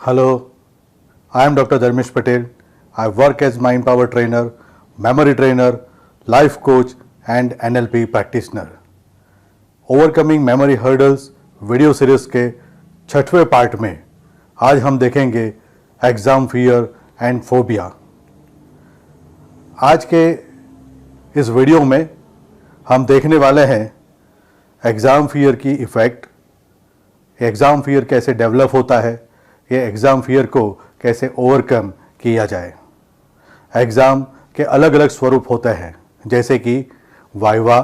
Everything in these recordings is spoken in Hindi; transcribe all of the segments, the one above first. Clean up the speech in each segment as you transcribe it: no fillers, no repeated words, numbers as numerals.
Hello, I am Dr. Dharmesh Patel. I work as mind power trainer, memory trainer, life coach and NLP practitioner. Overcoming memory hurdles video series के 6वें पार्ट में आज हम देखेंगे एग्ज़ाम फियर एंड फोबिया। आज के इस वीडियो में हम देखने वाले हैं एग्ज़ाम फियर की इफ़ेक्ट, एग्ज़ाम फियर कैसे डेवलप होता है, ये एग्ज़ाम फियर को कैसे ओवरकम किया जाए। एग्ज़ाम के अलग अलग स्वरूप होते हैं, जैसे कि वाइवा,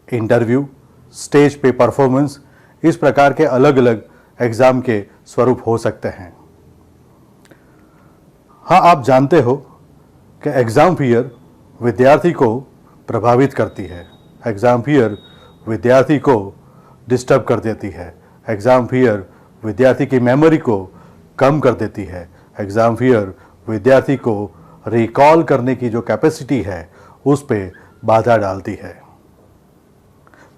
इंटरव्यू, स्टेज पे परफॉर्मेंस। इस प्रकार के अलग अलग एग्ज़ाम के स्वरूप हो सकते हैं। हाँ, आप जानते हो कि एग्ज़ाम फियर विद्यार्थी को प्रभावित करती है, एग्ज़ाम फियर विद्यार्थी को डिस्टर्ब कर देती है, एग्ज़ाम फियर विद्यार्थी की मेमोरी को कम कर देती है, एग्ज़ाम फियर विद्यार्थी को रिकॉल करने की जो कैपेसिटी है उस पे बाधा डालती है।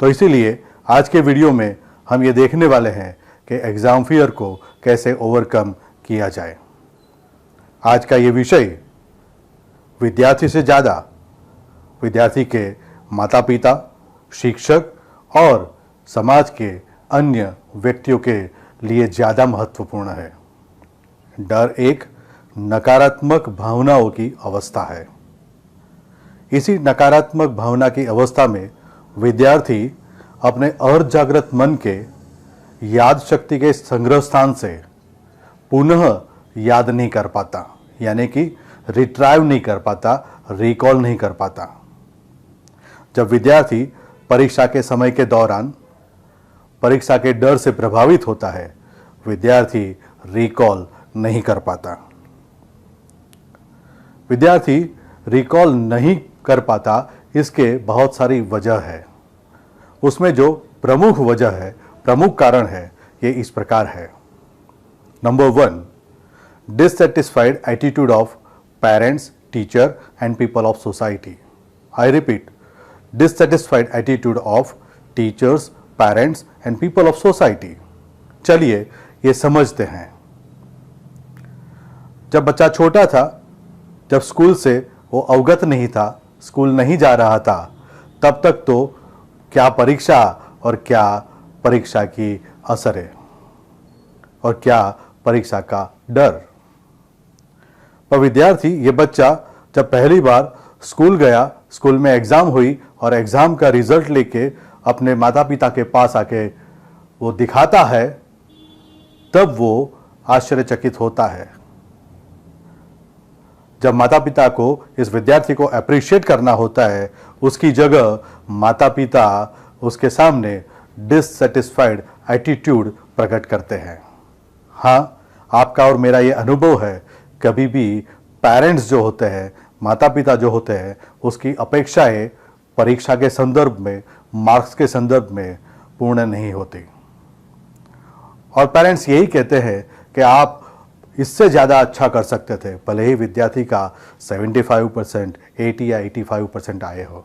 तो इसीलिए आज के वीडियो में हम ये देखने वाले हैं कि एग्ज़ाम फियर को कैसे ओवरकम किया जाए। आज का ये विषय विद्यार्थी से ज़्यादा विद्यार्थी के माता पिता, शिक्षक और समाज के अन्य व्यक्तियों के लिए ज़्यादा महत्वपूर्ण है। डर एक नकारात्मक भावनाओं की अवस्था है। इसी नकारात्मक भावना की अवस्था में विद्यार्थी अपने अर्धजागृत मन के याद शक्ति के संग्रह स्थान से पुनः याद नहीं कर पाता, यानी कि रिट्राइव नहीं कर पाता, रिकॉल नहीं कर पाता। जब विद्यार्थी परीक्षा के समय के दौरान परीक्षा के डर से प्रभावित होता है, विद्यार्थी रिकॉल नहीं कर पाता। विद्यार्थी रिकॉल नहीं कर पाता, इसके बहुत सारी वजह है। उसमें जो प्रमुख वजह है, प्रमुख कारण है, ये इस प्रकार है। Number 1, dissatisfied attitude of parents, teacher and people of society. I repeat, dissatisfied attitude of teachers, parents and people of society. चलिए ये समझते हैं। जब बच्चा छोटा था, जब स्कूल से वो अवगत नहीं था, स्कूल नहीं जा रहा था, तब तक तो क्या परीक्षा और क्या परीक्षा की असर है और क्या परीक्षा का डर। पर विद्यार्थी, ये बच्चा जब पहली बार स्कूल गया, स्कूल में एग्ज़ाम हुई और एग्ज़ाम का रिजल्ट लेके अपने माता पिता के पास आके वो दिखाता है, तब वो आश्चर्यचकित होता है। जब माता पिता को इस विद्यार्थी को अप्रिशिएट करना होता है, उसकी जगह माता पिता उसके सामने डिससेटिस्फाइड एटीट्यूड प्रकट करते हैं। हाँ, आपका और मेरा ये अनुभव है, कभी भी पेरेंट्स जो होते हैं, माता पिता जो होते हैं, उसकी अपेक्षाएं परीक्षा के संदर्भ में, मार्क्स के संदर्भ में पूर्ण नहीं होती। और पेरेंट्स यही कहते हैं कि आप इससे ज़्यादा अच्छा कर सकते थे, भले ही विद्यार्थी का 75%, 80 या 85% आए हो।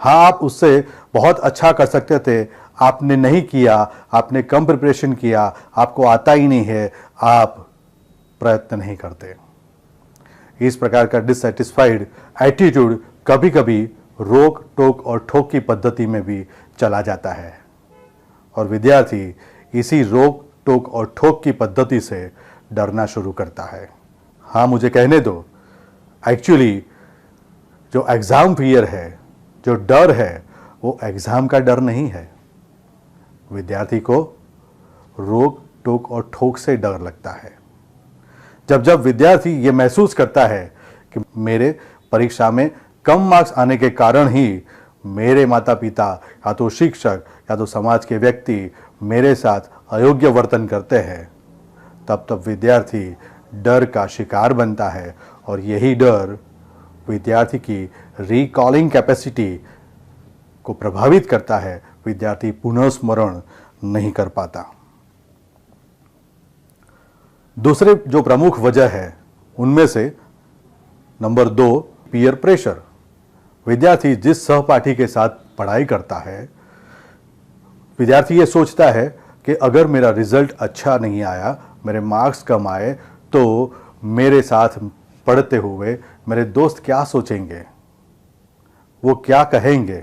हाँ, आप उससे बहुत अच्छा कर सकते थे, आपने नहीं किया, आपने कम प्रिपरेशन किया, आपको आता ही नहीं है, आप प्रयत्न नहीं करते। इस प्रकार का डिससेटिस्फाइड एटीट्यूड कभी कभी रोक टोक और ठोक की पद्धति में भी चला जाता है और विद्यार्थी इसी रोक टोक और ठोक की पद्धति से डरना शुरू करता है। हाँ, मुझे कहने दो, एक्चुअली जो एग्ज़ाम फियर है, जो डर है, वो एग्ज़ाम का डर नहीं है। विद्यार्थी को रोक टोक और ठोक से डर लगता है। जब जब विद्यार्थी ये महसूस करता है कि मेरे परीक्षा में कम मार्क्स आने के कारण ही मेरे माता पिता या तो शिक्षक या तो समाज के व्यक्ति मेरे साथ अयोग्य वर्तन करते हैं, तब विद्यार्थी डर का शिकार बनता है और यही डर विद्यार्थी की रिकॉलिंग कैपेसिटी को प्रभावित करता है। विद्यार्थी पुनः स्मरण नहीं कर पाता। दूसरे जो प्रमुख वजह है, उनमें से नंबर 2, पीयर प्रेशर। विद्यार्थी जिस सहपाठी के साथ पढ़ाई करता है, विद्यार्थी ये सोचता है कि अगर मेरा रिजल्ट अच्छा नहीं आया, मेरे मार्क्स कम आए तो मेरे साथ पढ़ते हुए मेरे दोस्त क्या सोचेंगे, वो क्या कहेंगे।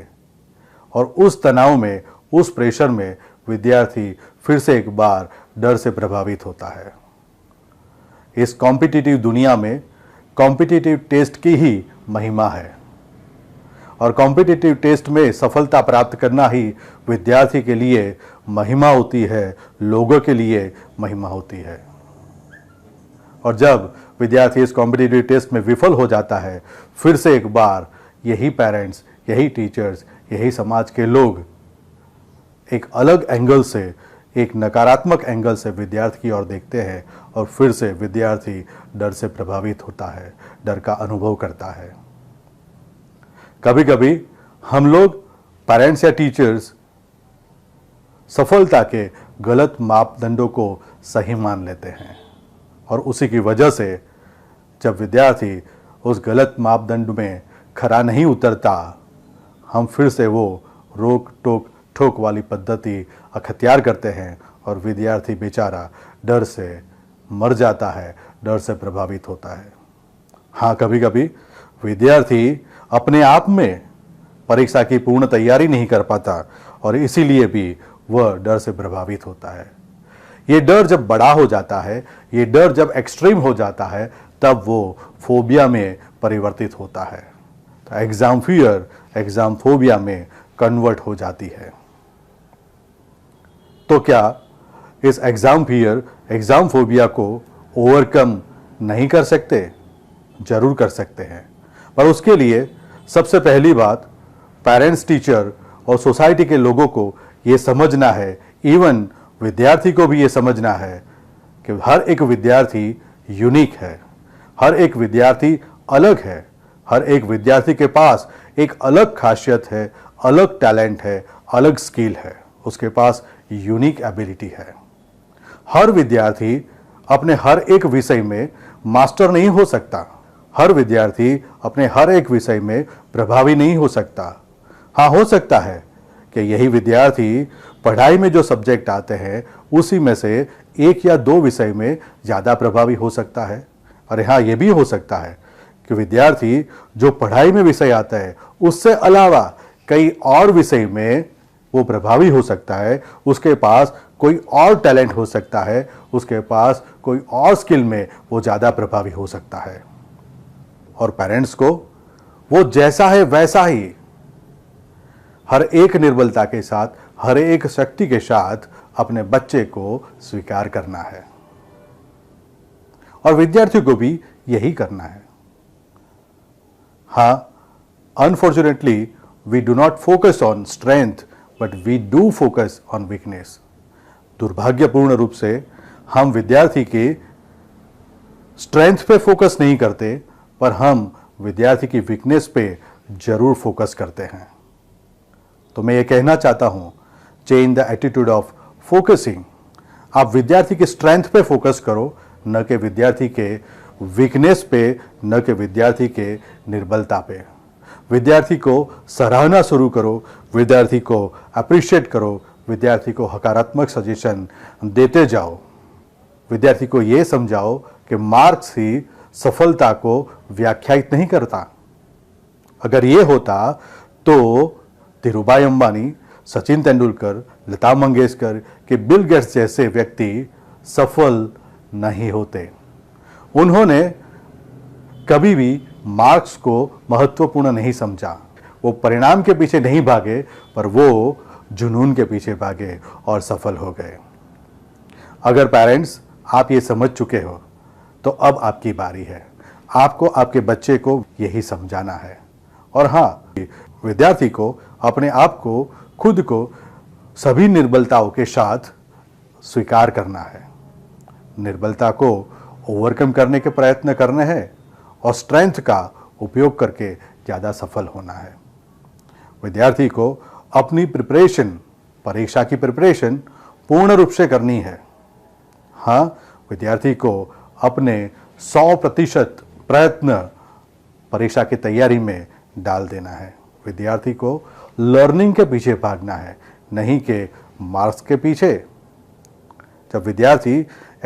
और उस तनाव में, उस प्रेशर में विद्यार्थी फिर से एक बार डर से प्रभावित होता है। इस कॉम्पिटिटिव दुनिया में कॉम्पिटिटिव टेस्ट की ही महिमा है और कॉम्पिटिटिव टेस्ट में सफलता प्राप्त करना ही विद्यार्थी के लिए महिमा होती है, लोगों के लिए महिमा होती है। और जब विद्यार्थी इस कॉम्पिटिटिव टेस्ट में विफल हो जाता है, फिर से एक बार यही पेरेंट्स, यही टीचर्स, यही समाज के लोग एक अलग एंगल से, एक नकारात्मक एंगल से विद्यार्थी की ओर देखते हैं और फिर से विद्यार्थी डर से प्रभावित होता है, डर का अनुभव करता है। कभी कभी हम लोग पेरेंट्स या टीचर्स सफलता के गलत मापदंडों को सही मान लेते हैं और उसी की वजह से जब विद्यार्थी उस गलत मापदंड में खरा नहीं उतरता, हम फिर से वो रोक टोक ठोक वाली पद्धति अख्तियार करते हैं और विद्यार्थी बेचारा डर से मर जाता है, डर से प्रभावित होता है। हाँ, कभी कभी विद्यार्थी अपने आप में परीक्षा की पूर्ण तैयारी नहीं कर पाता और इसीलिए भी वह डर से प्रभावित होता है। ये डर जब बड़ा हो जाता है, ये डर जब एक्सट्रीम हो जाता है, तब वो फोबिया में परिवर्तित होता है। तो एग्जाम फियर एग्जाम फोबिया में कन्वर्ट हो जाती है। तो क्या इस एग्जाम फियर एग्जाम फोबिया को ओवरकम नहीं कर सकते? जरूर कर सकते हैं, पर उसके लिए सबसे पहली बात पेरेंट्स, टीचर और सोसाइटी के लोगों को ये समझना है, इवन विद्यार्थी को भी ये समझना है कि हर एक विद्यार्थी यूनिक है, हर एक विद्यार्थी अलग है, हर एक विद्यार्थी के पास एक अलग खासियत है, अलग टैलेंट है, अलग स्किल है, उसके पास यूनिक एबिलिटी है। हर विद्यार्थी अपने हर एक विषय में मास्टर नहीं हो सकता, हर विद्यार्थी अपने हर एक विषय में प्रभावी नहीं हो सकता। हाँ, हो सकता है कि यही विद्यार्थी पढ़ाई में जो सब्जेक्ट आते हैं उसी में से एक या दो विषय में ज़्यादा प्रभावी हो सकता है। और हाँ, ये भी हो सकता है कि विद्यार्थी जो पढ़ाई में विषय आता है उससे अलावा कई और विषय में वो प्रभावी हो सकता है, उसके पास कोई और टैलेंट हो सकता है, उसके पास कोई और स्किल में वो ज़्यादा प्रभावी हो सकता है। और पेरेंट्स को वो जैसा है वैसा ही हर एक निर्बलता के साथ, हर एक शक्ति के साथ अपने बच्चे को स्वीकार करना है और विद्यार्थी को भी यही करना है। हाँ, unfortunately we do not focus on strength but we do focus on weakness. दुर्भाग्यपूर्ण रूप से हम विद्यार्थी के स्ट्रेंथ पे फोकस नहीं करते, पर हम विद्यार्थी की वीकनेस पे जरूर फोकस करते हैं। तो मैं ये कहना चाहता हूं, change the attitude of focusing. आप विद्यार्थी के स्ट्रेंथ पे फोकस करो, न कि विद्यार्थी के वीकनेस पे, न कि विद्यार्थी के निर्बलता पे। विद्यार्थी को सराहना शुरू करो, विद्यार्थी को अप्रिशिएट करो, विद्यार्थी को हकारात्मक सजेशन देते जाओ। विद्यार्थी को ये समझाओ कि मार्क्स ही सफलता को व्याख्यायित नहीं करता। अगर ये होता तो धीरूभाई अंबानी, सचिन तेंदुलकर, लता मंगेशकर के बिल गेट्स जैसे व्यक्ति सफल नहीं होते। उन्होंने कभी भी मार्क्स को महत्वपूर्ण नहीं समझा। वो परिणाम के पीछे नहीं भागे, पर वो जुनून के पीछे भागे और सफल हो गए। अगर पेरेंट्स आप ये समझ चुके हो तो अब आपकी बारी है। आपको आपके बच्चे को यही समझाना है। और हाँ, विद्यार्थी को अपने आप को, खुद को सभी निर्बलताओं के साथ स्वीकार करना है। निर्बलता को ओवरकम करने के प्रयत्न करने हैं और स्ट्रेंथ का उपयोग करके ज़्यादा सफल होना है। विद्यार्थी को अपनी प्रिपरेशन, परीक्षा की प्रिपरेशन पूर्ण रूप से करनी है। हाँ, विद्यार्थी को अपने 100% प्रयत्न परीक्षा की तैयारी में डाल देना है। विद्यार्थी को लर्निंग के पीछे भागना है, नहीं कि मार्क्स के पीछे। जब विद्यार्थी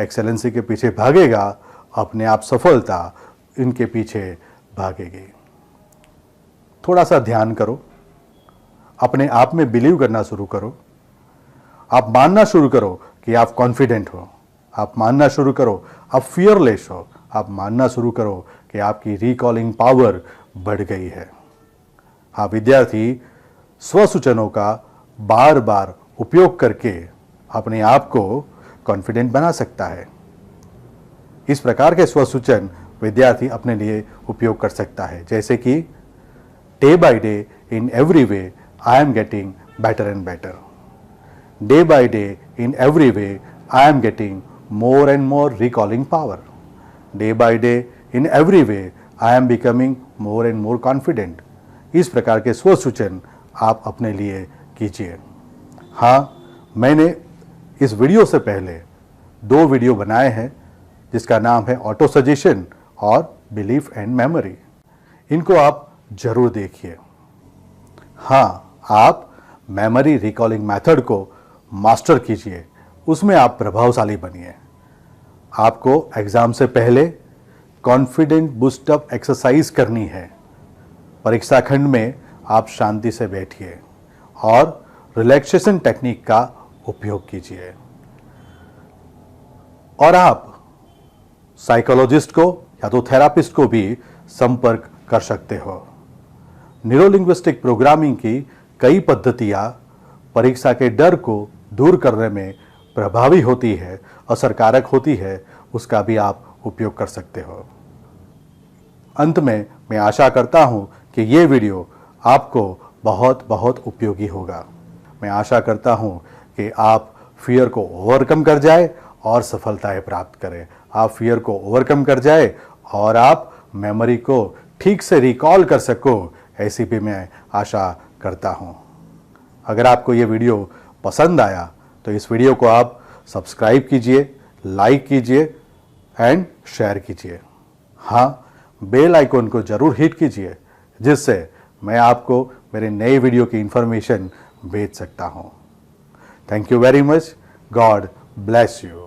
एक्सेलेंसी के पीछे भागेगा, अपने आप सफलता इनके पीछे भागेगी। थोड़ा सा ध्यान करो, अपने आप में बिलीव करना शुरू करो, आप मानना शुरू करो कि आप कॉन्फिडेंट हो, आप मानना शुरू करो आप फियरलेस हो, आप मानना शुरू करो कि आपकी रिकॉलिंग पावर बढ़ गई है। हाँ, विद्यार्थी स्वसूचनों का बार बार उपयोग करके अपने आप को कॉन्फिडेंट बना सकता है। इस प्रकार के स्वसूचन विद्यार्थी अपने लिए उपयोग कर सकता है, जैसे कि day by day in every way I am getting better and better, day by day in every way I am getting more and more recalling power, day by day in every way I am becoming more and more confident। इस प्रकार के स्वसूचन आप अपने लिए कीजिए। हाँ, मैंने इस वीडियो से पहले 2 वीडियो बनाए हैं जिसका नाम है ऑटो सजेशन और बिलीफ एंड मेमोरी। इनको आप जरूर देखिए। हाँ, आप मेमोरी रिकॉलिंग मेथड को मास्टर कीजिए, उसमें आप प्रभावशाली बनिए। आपको एग्जाम से पहले कॉन्फिडेंट बूस्टअप एक्सरसाइज करनी है। परीक्षा खंड में आप शांति से बैठिए और रिलैक्सेशन टेक्निक का उपयोग कीजिए। और आप साइकोलॉजिस्ट को या तो थेरापिस्ट को भी संपर्क कर सकते हो। न्यूरोलिंग्विस्टिक प्रोग्रामिंग की कई पद्धतियां परीक्षा के डर को दूर करने में प्रभावी होती है, असरकारक होती है, उसका भी आप उपयोग कर सकते हो। अंत में मैं आशा करता हूं कि ये वीडियो आपको बहुत बहुत उपयोगी होगा। मैं आशा करता हूं कि आप फियर को ओवरकम कर जाए और सफलताएं प्राप्त करें। आप फियर को ओवरकम कर जाए और आप मेमोरी को ठीक से रिकॉल कर सको, ऐसी भी मैं आशा करता हूं। अगर आपको ये वीडियो पसंद आया तो इस वीडियो को आप सब्सक्राइब कीजिए, लाइक कीजिए एंड शेयर कीजिए। हाँ, बेल आइकॉन को जरूर हिट कीजिए जिससे मैं आपको मेरे नए वीडियो की इंफॉर्मेशन भेज सकता हूँ। Thank you very much. God bless you.